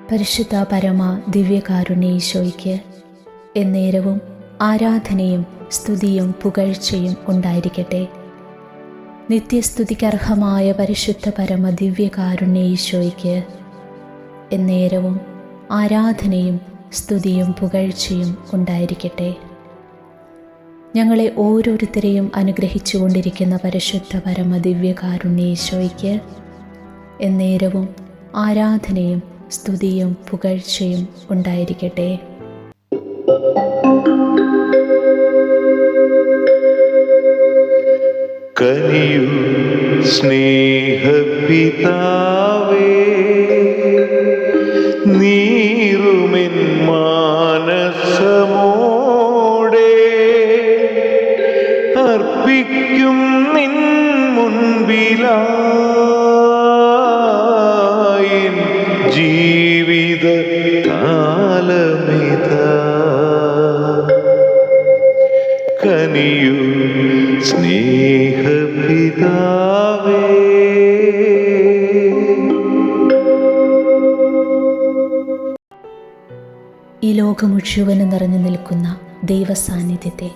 പരിശുദ്ധ പരമ ദിവ്യകാരുണ്യ ഈശോയ്ക്ക് എന്നേരവും ആരാധനയും സ്തുതിയും പുകഴ്ചയും ഉണ്ടായിരിക്കട്ടെ. നിത്യസ്തുതിക്കർഹമായ പരിശുദ്ധ പരമ ദിവ്യകാരുണ്യ ഈശോയ്ക്ക് എന്നേരവും ആരാധനയും സ്തുതിയും പുകഴ്ചയും ഉണ്ടായിരിക്കട്ടെ. ഞങ്ങളെ ഓരോരുത്തരെയും അനുഗ്രഹിച്ചു കൊണ്ടിരിക്കുന്ന പരിശുദ്ധ പരമ ദിവ്യകാരുണ്യ ഈശോയ്ക്ക് എന്നേരവും ആരാധനയും സ്തുതിയും പുകഴ്ചയും ഉണ്ടായിരിക്കട്ടെ. കനിയൂ സ്നേഹപിതാവേ, നീറുമെൻ മാനസമോടെ അർപ്പിക്കും നിൻ മുൻപിലായി ജീവിത കാലമിതാ. കനിയൂ സ്നേഹപിതാവേ. ഈ ലോകം മുഴുവനും നിറഞ്ഞു നിൽക്കുന്ന ദൈവസാന്നിധ്യത്തെ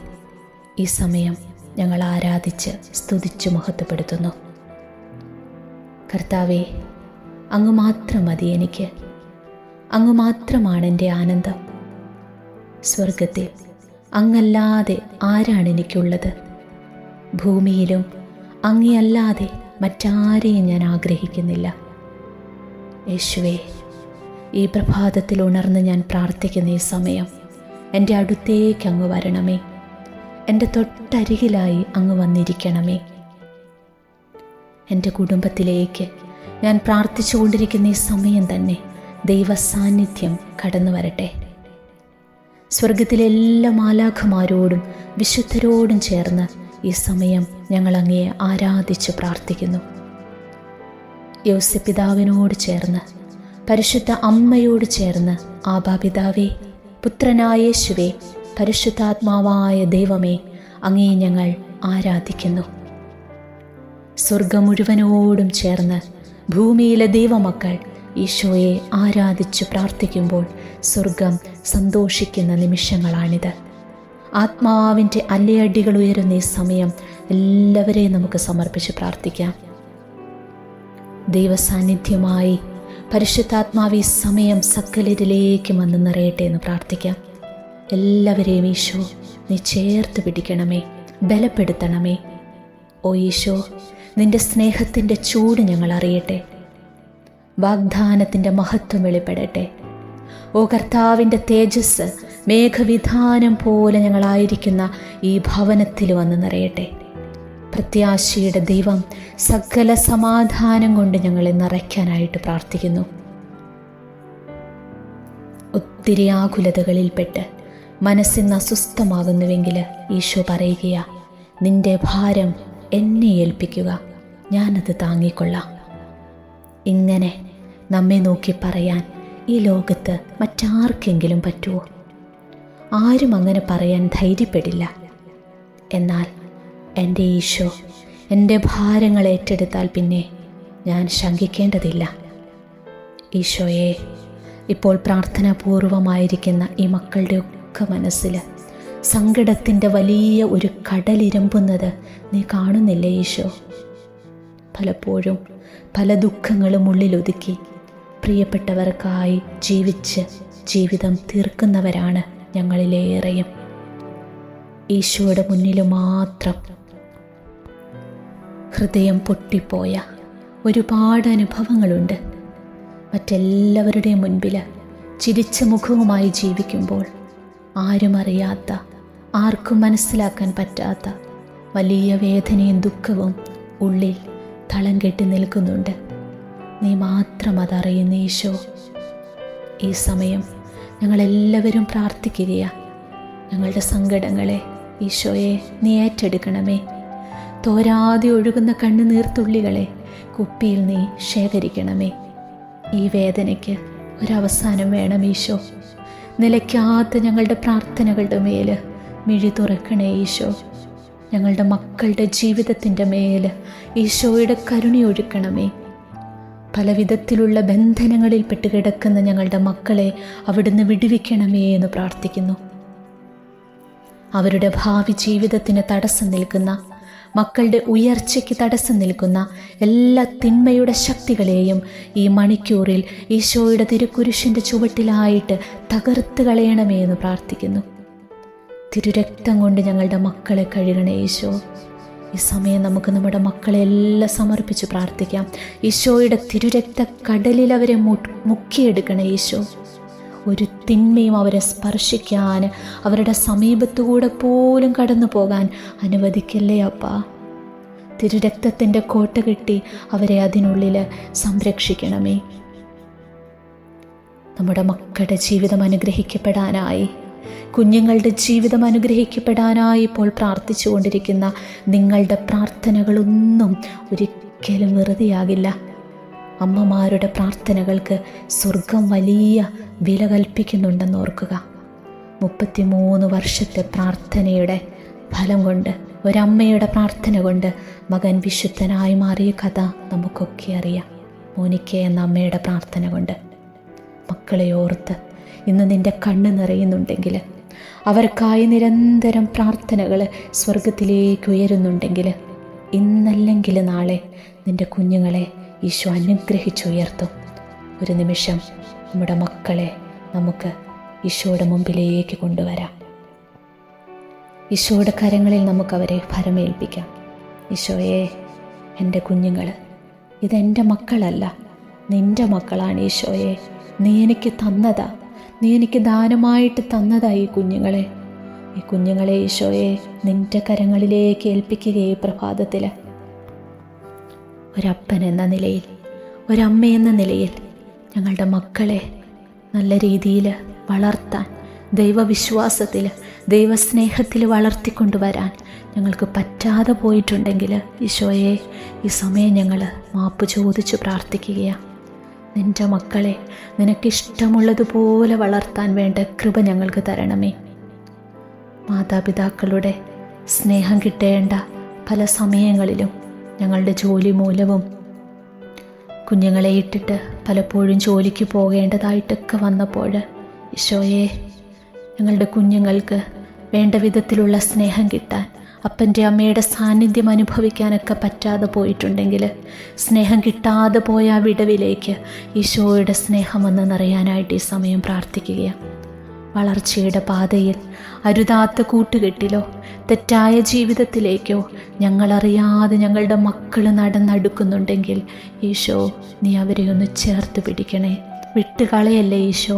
ഈ സമയം ഞങ്ങൾ ആരാധിച്ച് സ്തുതിച്ച് മഹത്വപ്പെടുത്തുന്നു. കർത്താവേ, അങ്ങ് മാത്രം മതി എനിക്ക്. അങ്ങ് മാത്രമാണ് എൻ്റെ ആനന്ദം. സ്വർഗത്തിൽ അങ്ങല്ലാതെ ആരാണ് എനിക്കുള്ളത്? ഭൂമിയിലും അങ്ങയല്ലാതെ മറ്റാരെയും ഞാൻ ആഗ്രഹിക്കുന്നില്ല. യേശുവേ, ഈ പ്രഭാതത്തിൽ ഉണർന്ന് ഞാൻ പ്രാർത്ഥിക്കുന്ന ഈ സമയം എൻ്റെ അടുത്തേക്ക് അങ്ങ് വരണമേ. എൻ്റെ തൊട്ടരികിലായി അങ്ങ് വന്നിരിക്കണമേ. എൻ്റെ കുടുംബത്തിലേക്ക് ഞാൻ പ്രാർത്ഥിച്ചുകൊണ്ടിരിക്കുന്ന ഈ സമയം തന്നെ ദൈവ സാന്നിധ്യം കടന്നു വരട്ടെ. സ്വർഗത്തിലെ എല്ലാ മാലാഖമാരോടും വിശുദ്ധരോടും ചേർന്ന് ഈ സമയം ഞങ്ങൾ അങ്ങയെ ആരാധിച്ച് പ്രാർത്ഥിക്കുന്നു. യോസേപ്പ് പിതാവിനോട് ചേർന്ന്, പരിശുദ്ധ അമ്മയോട് ചേർന്ന്, ആബാ പിതാവേ, പുത്രനായ യേശുവേ, പരിശുദ്ധാത്മാവായ ദൈവമേ, അങ്ങയെ ഞങ്ങൾ ആരാധിക്കുന്നു. സ്വർഗം മുഴുവനോടും ചേർന്ന് ഭൂമിയിലെ ദൈവമക്കൾ ഈശോയെ ആരാധിച്ച് പ്രാർത്ഥിക്കുമ്പോൾ സ്വർഗം സന്തോഷിക്കുന്ന നിമിഷങ്ങളാണിത്. ആത്മാവിൻ്റെ അല്ലയടികൾ ഉയരുന്ന ഈ സമയം എല്ലാവരെയും നമുക്ക് സമർപ്പിച്ച് പ്രാർത്ഥിക്കാം. ദൈവസാന്നിധ്യമായി പരിശുദ്ധാത്മാവ് ഈ സമയം സകലരിലേക്കും വന്ന് നിറയട്ടെ എന്ന് പ്രാർത്ഥിക്കാം. എല്ലാവരെയും ഈശോ നീ ചേർത്ത് പിടിക്കണമേ, ബലപ്പെടുത്തണമേ. ഓ ഈശോ, നിന്റെ സ്നേഹത്തിൻ്റെ ചൂട് ഞങ്ങൾ അറിയട്ടെ. വാഗ്ദാനത്തിൻ്റെ മഹത്വം വെളിപ്പെടട്ടെ. ഓ കർത്താവിൻ്റെ തേജസ് മേഘവിധാനം പോലെ ഞങ്ങളായിരിക്കുന്ന ഈ ഭവനത്തിൽ വന്ന് നിറയട്ടെ. പ്രത്യാശയുടെ ദൈവം സകല സമാധാനം കൊണ്ട് ഞങ്ങളെ നിറയ്ക്കാനായിട്ട് പ്രാർത്ഥിക്കുന്നു. ഒത്തിരി ആകുലതകളിൽപ്പെട്ട് മനസ്സിന്ന് അസ്വസ്ഥമാകുന്നുവെങ്കിൽ ഈശോ പറയുകയാ, നിന്റെ ഭാരം എന്നെ ഏൽപ്പിക്കുക, ഞാനത് താങ്ങിക്കൊള്ളാം. ഇങ്ങനെ നമ്മെ നോക്കി പറയാൻ ഈ ലോകത്ത് മറ്റാർക്കെങ്കിലും പറ്റുമോ? ആരും അങ്ങനെ പറയാൻ ധൈര്യപ്പെടില്ല. എന്നാൽ എൻ്റെ ഈശോ എൻ്റെ ഭാരങ്ങൾ ഏറ്റെടുത്താൽ പിന്നെ ഞാൻ ശങ്കിക്കേണ്ടതില്ല. ഈശോയെ, ഇപ്പോൾ പ്രാർത്ഥനാപൂർവമായിരിക്കുന്ന ഈ മക്കളുടെ ഒക്കെ മനസ്സിൽ സങ്കടത്തിൻ്റെ വലിയ ഒരു കടലിരമ്പുന്നത് നീ കാണുന്നില്ലേ ഈശോ? പലപ്പോഴും പല ദുഃഖങ്ങളും ഉള്ളിലൊതുക്കി പ്രിയപ്പെട്ടവർക്കായി ജീവിച്ച് ജീവിതം തീർക്കുന്നവരാണ് ഞങ്ങളിലേറെയും. ഈശോയുടെ മുന്നിൽ മാത്രം ഹൃദയം പൊട്ടിപ്പോയ ഒരുപാട് അനുഭവങ്ങളുണ്ട്. മറ്റെല്ലാവരുടെയും മുൻപിൽ ചിരിച്ച മുഖവുമായി ജീവിക്കുമ്പോൾ ആരും അറിയാത്ത, ആർക്കും മനസ്സിലാക്കാൻ പറ്റാത്ത വലിയ വേദനയും ദുഃഖവും ഉള്ളിൽ തളം കെട്ടി നിൽക്കുന്നുണ്ട്. നീ മാത്രം അതറിയുന്ന ഈശോ, ഈ സമയം ഞങ്ങളെല്ലാവരും പ്രാർത്ഥിക്കുകയാ. ഞങ്ങളുടെ സങ്കടങ്ങളെ ഈശോയെ നീ ഏറ്റെടുക്കണമേ. തോരാതെ ഒഴുകുന്ന കണ്ണുനീർത്തുള്ളികളെ കുപ്പിയിൽ നീ ശേഖരിക്കണമേ. ഈ വേദനയ്ക്ക് ഒരവസാനം വേണം ഈശോ. നിലയ്ക്കാത്ത ഞങ്ങളുടെ പ്രാർത്ഥനകളുടെ മേൽ മിഴി തുറക്കണേ ഈശോ. ഞങ്ങളുടെ മക്കളുടെ ജീവിതത്തിൻ്റെ മേൽ ഈശോയുടെ കരുണയൊഴുക്കണമേ. പല വിധത്തിലുള്ള ബന്ധനങ്ങളിൽ പെട്ടുകിടക്കുന്ന ഞങ്ങളുടെ മക്കളെ അവിടുന്ന് വിടുവിക്കണമേ എന്ന് പ്രാർത്ഥിക്കുന്നു. അവരുടെ ഭാവി ജീവിതത്തിന് തടസ്സം നിൽക്കുന്ന, മക്കളുടെ ഉയർച്ചയ്ക്ക് തടസ്സം നിൽക്കുന്ന എല്ലാ തിന്മയുടെ ശക്തികളെയും ഈ മണിക്കൂറിൽ ഈശോയുടെ തിരുക്കുരിശിൻ്റെ ചുവട്ടിലായിട്ട് തകർത്ത് കളയണമേ എന്ന് പ്രാർത്ഥിക്കുന്നു. തിരുരക്തം കൊണ്ട് ഞങ്ങളുടെ മക്കളെ കഴുകണേ ഈശോ. ഈ സമയം നമുക്ക് നമ്മുടെ മക്കളെ എല്ലാം സമർപ്പിച്ച് പ്രാർത്ഥിക്കാം. ഈശോയുടെ തിരുരക്ത കടലിൽ അവരെ മുക്കിയെടുക്കണേ ഈശോ. ഒരു തിന്മയും അവരെ സ്പർശിക്കാൻ, അവരുടെ സമീപത്തുകൂടെ പോലും കടന്നു പോകാൻ അനുവദിക്കല്ലേ അപ്പാ. തിരുരക്തത്തിൻ്റെ കോട്ട കെട്ടി അവരെ അതിനുള്ളിൽ സംരക്ഷിക്കണമേ. നമ്മുടെ മക്കളുടെ ജീവിതം അനുഗ്രഹിക്കപ്പെടാനായി, കുഞ്ഞുങ്ങളുടെ ജീവിതം അനുഗ്രഹിക്കപ്പെടാനായി ഇപ്പോൾ പ്രാർത്ഥിച്ചുകൊണ്ടിരിക്കുന്ന നിങ്ങളുടെ പ്രാർത്ഥനകളൊന്നും ഒരിക്കലും വെറുതെയാകില്ല. അമ്മമാരുടെ പ്രാർത്ഥനകൾക്ക് സ്വർഗം വലിയ വില കൽപ്പിക്കുന്നുണ്ടെന്ന് ഓർക്കുക. 33 വർഷത്തെ പ്രാർത്ഥനയുടെ ഫലം കൊണ്ട്, ഒരമ്മയുടെ പ്രാർത്ഥന കൊണ്ട് മകൻ വിശുദ്ധനായി മാറിയ കഥ നമുക്കൊക്കെ അറിയാം. മോനിക്ക എന്ന അമ്മയുടെ പ്രാർത്ഥന കൊണ്ട്. മക്കളെ ഓർത്ത് ഇന്ന് നിൻ്റെ കണ്ണ് നിറയുന്നുണ്ടെങ്കിൽ, അവർക്കായി നിരന്തരം പ്രാർത്ഥനകൾ സ്വർഗത്തിലേക്ക് ഉയരുന്നുണ്ടെങ്കിൽ, ഇന്നല്ലെങ്കിൽ നാളെ നിൻ്റെ കുഞ്ഞുങ്ങളെ ഈശോ അനുഗ്രഹിച്ചുയർത്തും. ഒരു നിമിഷം നമ്മുടെ മക്കളെ നമുക്ക് ഈശോയുടെ മുമ്പിലേക്ക് കൊണ്ടുവരാം. ഈശോയുടെ കരങ്ങളിൽ നമുക്കവരെ ഫലമേൽപ്പിക്കാം. ഈശോയെ, എൻ്റെ കുഞ്ഞുങ്ങൾ ഇതെൻ്റെ മക്കളല്ല, നിൻ്റെ മക്കളാണ് ഈശോയെ. നീ എനിക്ക് തന്നതാ, നീ എനിക്ക് ദാനമായിട്ട് തന്നതാ ഈ കുഞ്ഞുങ്ങളെ. ഈ കുഞ്ഞുങ്ങളെ ഈശോയെ നിൻ്റെ കരങ്ങളിലേക്ക് ഏൽപ്പിക്കുകയെ പ്രഭാതത്തിൽ. ഒരപ്പൻ എന്ന നിലയിൽ, ഒരമ്മ എന്ന നിലയിൽ ഞങ്ങളുടെ മക്കളെ നല്ല രീതിയിൽ വളർത്താൻ, ദൈവവിശ്വാസത്തിൽ, ദൈവസ്നേഹത്തിൽ വളർത്തിക്കൊണ്ടുവരാൻ ഞങ്ങൾക്ക് പറ്റാതെ പോയിട്ടുണ്ടെങ്കിൽ ഈശോയെ ഈ സമയം ഞങ്ങൾ മാപ്പ് ചോദിച്ചു പ്രാർത്ഥിക്കുകയാണ്. നിൻ്റെ മക്കളെ നിനക്കിഷ്ടമുള്ളതുപോലെ വളർത്താൻ വേണ്ട കൃപ ഞങ്ങൾക്ക് തരണമേ. മാതാപിതാക്കളുടെ സ്നേഹം കിട്ടേണ്ട പല സമയങ്ങളിലും ഞങ്ങളുടെ ജോലി മൂലവും കുഞ്ഞുങ്ങളെ ഇട്ടിട്ട് പലപ്പോഴും ജോലിക്ക് പോകേണ്ടതായിട്ടൊക്കെ വന്നപ്പോൾ ഈശോയെ ഞങ്ങളുടെ കുഞ്ഞുങ്ങൾക്ക് വേണ്ട വിധത്തിലുള്ള സ്നേഹം കിട്ടാൻ, അപ്പൻ്റെ അമ്മയുടെ സാന്നിധ്യം അനുഭവിക്കാനൊക്കെ പറ്റാതെ പോയിട്ടുണ്ടെങ്കിൽ, സ്നേഹം കിട്ടാതെ പോയ ആ വിടവിലേക്ക് ഈശോയുടെ സ്നേഹം വന്ന് നിറയാനായിട്ട് ഈ സമയം പ്രാർത്ഥിക്കുകയാണ്. വളർച്ചയുടെ പാതയിൽ അരുതാത്ത കൂട്ടുകെട്ടിലോ തെറ്റായ ജീവിതത്തിലേക്കോ ഞങ്ങളറിയാതെ ഞങ്ങളുടെ മക്കൾ നടന്നടുക്കുന്നുണ്ടെങ്കിൽ ഈശോ നീ അവരെ ഒന്ന് ചേർത്ത് പിടിക്കണേ. വിട്ടുകളയല്ലേ ഈശോ.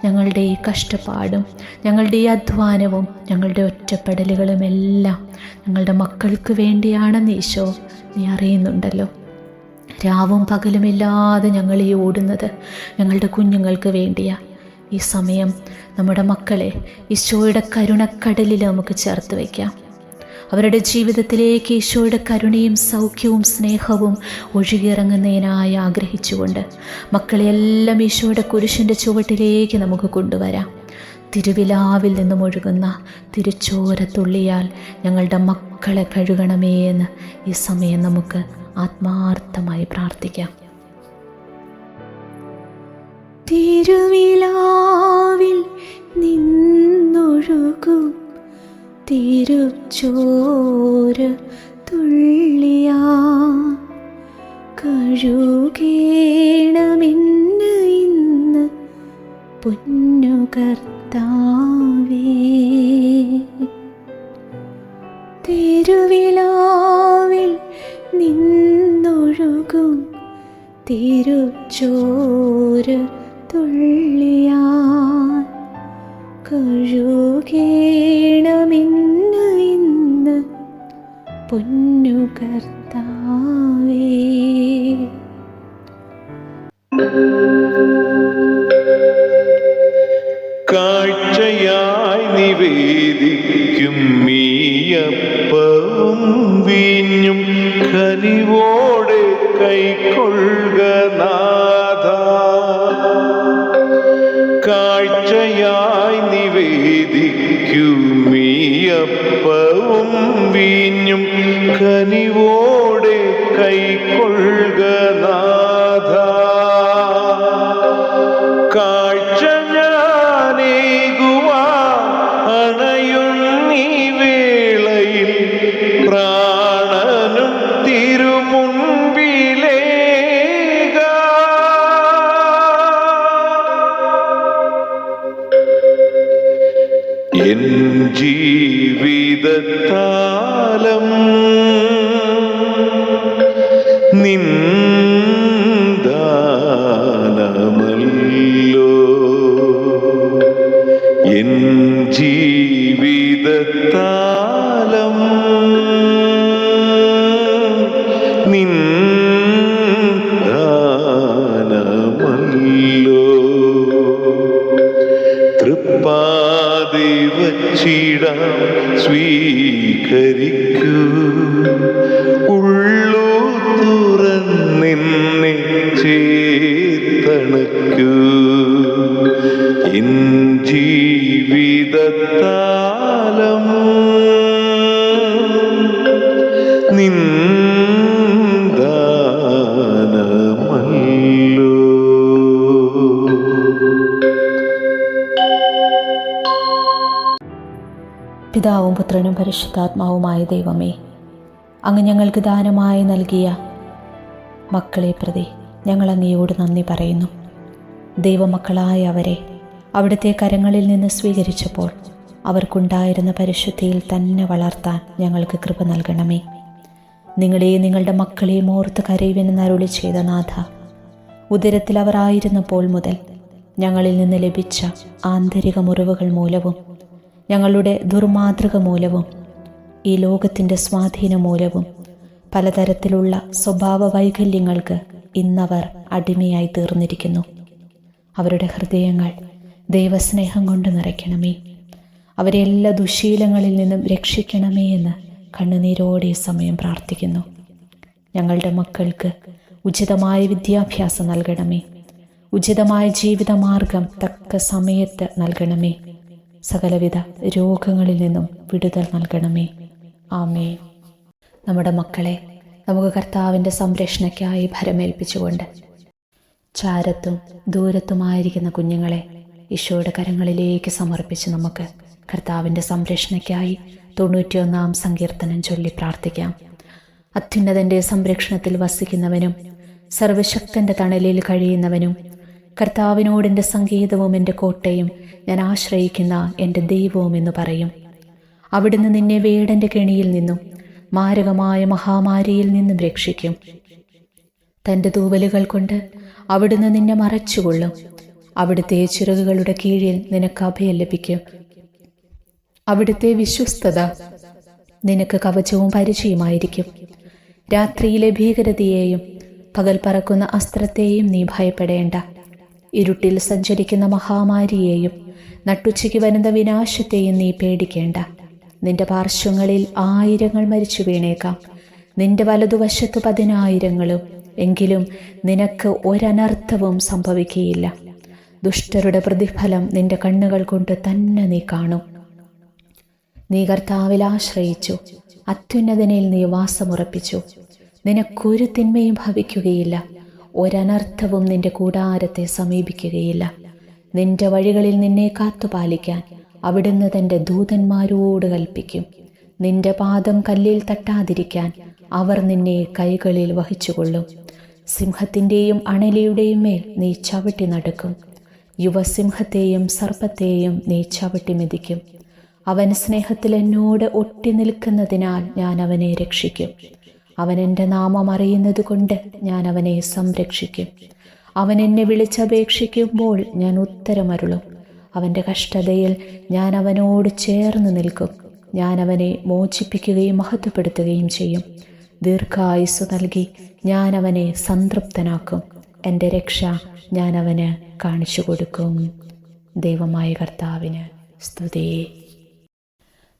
ഞങ്ങളുടെ ഈ കഷ്ടപ്പാടും ഞങ്ങളുടെ ഈ അധ്വാനവും ഞങ്ങളുടെ ഒറ്റപ്പെടലുകളും എല്ലാം ഞങ്ങളുടെ മക്കൾക്ക് വേണ്ടിയാണെന്ന് ഈശോ നീ അറിയുന്നുണ്ടല്ലോ. രാവും പകലുമില്ലാതെ ഞങ്ങൾ ഈ ഓടുന്നത് ഞങ്ങളുടെ കുഞ്ഞുങ്ങൾക്ക് വേണ്ടിയാ. ഈ സമയം നമ്മുടെ മക്കളെ ഈശോയുടെ കരുണക്കടലിൽ നമുക്ക് ചേർത്ത് വയ്ക്കാം. അവരുടെ ജീവിതത്തിലേക്ക് ഈശോയുടെ കരുണയും സൗഖ്യവും സ്നേഹവും ഒഴുകിയിറങ്ങുന്നതിനായി ആഗ്രഹിച്ചുകൊണ്ട് മക്കളെയെല്ലാം ഈശോയുടെ കുരിശിൻ്റെ ചുവട്ടിലേക്ക് നമുക്ക് കൊണ്ടുവരാം. തിരുവിലാവിൽ നിന്നും ഒഴുകുന്ന തിരുച്ചോരത്തുള്ളിയാൽ ഞങ്ങളുടെ മക്കളെ കഴുകണമേ എന്ന് ഈ സമയം നമുക്ക് ആത്മാർത്ഥമായി പ്രാർത്ഥിക്കാം. തിരുവിലാവിൽ നിന്നൊഴുകും തിരുച്ചോര തുള്ളിയാ കഴുകേണമെന്ന് ഇന്ന് പൊന്നു കർത്താവേ. തിരുവിലാവിൽ നിന്നൊഴുകും തിരുച്ചോര തുള്ളിയാൻ കഴുകേണമെന്ന് ഇന്ന് പൊന്നു കർത്താവേ. കാഴ്ചയായി നിവേദിക്കും മീയപ്പവും വീഞ്ഞും കനിവോടെ കൈക്കൊള്ളുക നാഥ. കാഴ്ചയായി നിവേദിക്കൂ കാഴ്ച ഞാനേകുവാൻ അണയുന്നീ വേളയിൽ പ്രാണനും തിരുമുൻപിലേക. N ജീവിതത്താലം നിന്ദാനമല്ലോ, N ജീവിതത്താലം നിന്ദാനമല്ലോ. തൃപ്പാതി വച്ചിടാം സ്വീകരിക്കൂ, ഉള്ളു തുറന്നിന്നെ ചേർത്തണക്കൂ. എൻ ജീവിതത്താലം നിന്ദാനമല്ലോ. പിതാവും പുത്രനും പരിശുദ്ധാത്മാവുമായ ദൈവമേ, അങ്ങ് ഞങ്ങൾക്ക് ദാനമായി നൽകിയ മക്കളെ പ്രതി ഞങ്ങൾ അങ്ങയോട് നന്ദി പറയുന്നു. ദൈവമക്കളായ അവരെ അവിടുത്തെ കരങ്ങളിൽ നിന്ന് സ്വീകരിച്ചപ്പോൾ അവർക്കുണ്ടായിരുന്ന പരിശുദ്ധിയിൽ തന്നെ വളർത്താൻ ഞങ്ങൾക്ക് കൃപ നൽകണമേ. നിങ്ങളെയും നിങ്ങളുടെ മക്കളെയും ഓർത്ത് കരയുവെന്ന് അരുളി ചെയ്ത നാഥ, ഉദരത്തിൽ അവർ ആയിരുന്നപ്പോൾ മുതൽ ഞങ്ങളിൽ നിന്ന് ലഭിച്ച ആന്തരിക മുറിവുകൾ മൂലവും ഞങ്ങളുടെ ദുർമാതൃക മൂലവും ഈ ലോകത്തിൻ്റെ സ്വാധീനം മൂലവും പലതരത്തിലുള്ള സ്വഭാവ വൈകല്യങ്ങൾക്ക് ഇന്നവർ അടിമയായി തീർന്നിരിക്കുന്നു. അവരുടെ ഹൃദയങ്ങൾ ദൈവസ്നേഹം കൊണ്ട് നിറയ്ക്കണമേ. അവരെ എല്ലാ ദുശീലങ്ങളിൽ നിന്നും രക്ഷിക്കണമേ എന്ന് കണ്ണുനീരോടെ സമയം പ്രാർത്ഥിക്കുന്നു. ഞങ്ങളുടെ മക്കൾക്ക് ഉചിതമായ വിദ്യാഭ്യാസം നൽകണമേ. ഉചിതമായ ജീവിതമാർഗം തക്ക സമയത്ത് നൽകണമേ. സകലവിധ രോഗങ്ങളിൽ നിന്നും വിടുതൽ നൽകണമേ. ആമേൻ. നമ്മുടെ മക്കളെ നമുക്ക് കർത്താവിൻ്റെ സംരക്ഷണയ്ക്കായി ഭരമേൽപ്പിച്ചുകൊണ്ട് ചാരത്തും ദൂരത്തുമായിരിക്കുന്ന കുഞ്ഞുങ്ങളെ ഈശോയുടെ കരങ്ങളിലേക്ക് സമർപ്പിച്ച് നമുക്ക് കർത്താവിൻ്റെ സംരക്ഷണയ്ക്കായി 91-ാം സങ്കീർത്തനം ചൊല്ലി പ്രാർത്ഥിക്കാം. അത്യുന്നതൻ്റെ സംരക്ഷണത്തിൽ വസിക്കുന്നവനും സർവശക്തൻ്റെ തണലിൽ കഴിയുന്നവനും കർത്താവിനോട് എൻ്റെ സംഗീതവും എൻ്റെ കോട്ടയും ഞാൻ ആശ്രയിക്കുന്ന എൻ്റെ ദൈവവും എന്ന് പറയും. അവിടുന്ന് നിന്നെ വേടൻ്റെ കെണിയിൽ നിന്നും മാരകമായ മഹാമാരിയിൽ നിന്നും രക്ഷിക്കും. തൻ്റെ തൂവലുകൾ കൊണ്ട് അവിടുന്ന് നിന്നെ മറച്ചുകൊള്ളും. അവിടുത്തെ ചിറകുകളുടെ കീഴിൽ നിനക്ക് അഭയം ലഭിക്കും. അവിടുത്തെ വിശ്വസ്തത നിനക്ക് കവചവും പരിചയമായിരിക്കും. രാത്രിയിലെ ഭീകരതയെയും പകൽ പറക്കുന്ന അസ്ത്രത്തെയും നീ ഭയപ്പെടേണ്ട. ഇരുട്ടിൽ സഞ്ചരിക്കുന്ന മഹാമാരിയെയും നട്ടുച്ചയ്ക്ക് വരുന്ന വിനാശത്തെയും നീ പേടിക്കേണ്ട. നിന്റെ പാർശ്വങ്ങളിൽ 1000 മരിച്ചു വീണേക്കാം, നിന്റെ വലതുവശത്ത് 10,000, എങ്കിലും നിനക്ക് ഒരനർത്ഥവും സംഭവിക്കുകയില്ല. ദുഷ്ടരുടെ പ്രതിഫലം നിന്റെ കണ്ണുകൾ കൊണ്ട് തന്നെ നീ കാണും. നീ കർത്താവിൽ ആശ്രയിച്ചു, അത്യുന്നതനിൽ നീ വാസമുറപ്പിച്ചു. നിനക്കൊരു തിന്മയും ഭവിക്കുകയില്ല, ഒരനർത്ഥവും നിന്റെ കൂടാരത്തെ സമീപിക്കുകയില്ല. നിന്റെ വഴികളിൽ നിന്നെ കാത്തുപാലിക്കാൻ അവിടുന്ന് തൻ്റെ ദൂതന്മാരോട് കൽപ്പിക്കും. നിന്റെ പാദം കല്ലിൽ തട്ടാതിരിക്കാൻ അവർ നിന്നെ കൈകളിൽ വഹിച്ചുകൊള്ളും. സിംഹത്തിൻ്റെയും അണലിയുടെയും മേൽ നീ ചവിട്ടി നടക്കും. യുവസിംഹത്തെയും സർപ്പത്തെയും നീ ചവിട്ടി മെതിക്കും. അവൻ സ്നേഹത്തിൽ എന്നോട് ഒട്ടി നിൽക്കുന്നതിനാൽ ഞാൻ അവനെ രക്ഷിക്കും. അവൻ എൻ്റെ നാമം അറിയുന്നത് കൊണ്ട് ഞാൻ അവനെ സംരക്ഷിക്കും. അവൻ എന്നെ വിളിച്ചപേക്ഷിക്കുമ്പോൾ ഞാൻ ഉത്തരമരുളും. അവൻ്റെ കഷ്ടതയിൽ ഞാൻ അവനോട് ചേർന്ന് നിൽക്കും. ഞാൻ അവനെ മോചിപ്പിക്കുകയും മഹത്വപ്പെടുത്തുകയും ചെയ്യും. ദീർഘായുസ് നൽകി ഞാൻ അവനെ സംതൃപ്തനാക്കും. എൻ്റെ രക്ഷ ഞാൻ അവന് കാണിച്ചു കൊടുക്കും. ദൈവമായ കർത്താവിന് സ്തുതി.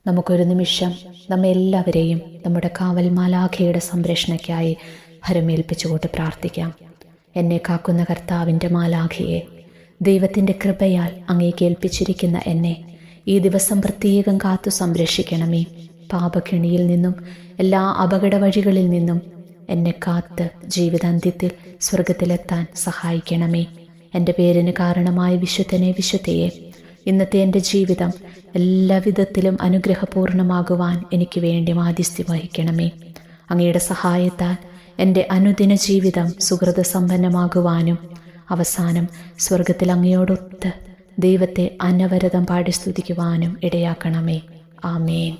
നമുക്കൊരു നിമിഷം നമ്മെല്ലാവരെയും നമ്മുടെ കാവൽ മാലാഖയുടെ സംരക്ഷണയ്ക്കായി ഭരമേൽപ്പിച്ചുകൊണ്ട് പ്രാർത്ഥിക്കാം. എന്നെ കാക്കുന്ന കർത്താവിൻ്റെ മാലാഖയെ, ദൈവത്തിൻ്റെ കൃപയാൽ അങ്ങേക്ക് ഏൽപ്പിച്ചിരിക്കുന്ന എന്നെ ഈ ദിവസം പ്രത്യേകം കാത്തു സംരക്ഷിക്കണമേ. പാപക്കെണിയിൽ നിന്നും എല്ലാ അപകട വഴികളിൽ നിന്നും എന്നെ കാത്ത് ജീവിതാന്ത്യത്തിൽ സ്വർഗത്തിലെത്താൻ സഹായിക്കണമേ. എൻ്റെ പേരിന് കാരണമായ വിശുദ്ധനെ വിശുദ്ധയെ, ഇന്നത്തെ എൻ്റെ ജീവിതം എല്ലാ വിധത്തിലും അനുഗ്രഹപൂർണമാകുവാൻ എനിക്ക് വേണ്ടി മാധ്യസ്ഥ്യം വഹിക്കണമേ. അങ്ങയുടെ സഹായത്താൽ എൻ്റെ അനുദിന ജീവിതം സുഹൃത സമ്പന്നമാകുവാനും അവസാനം സ്വർഗത്തിൽ അങ്ങയോടൊത്ത് ദൈവത്തെ അനവരതം പാടി സ്തുതിക്കുവാനും ഇടയാക്കണമേ. ആമേൻ.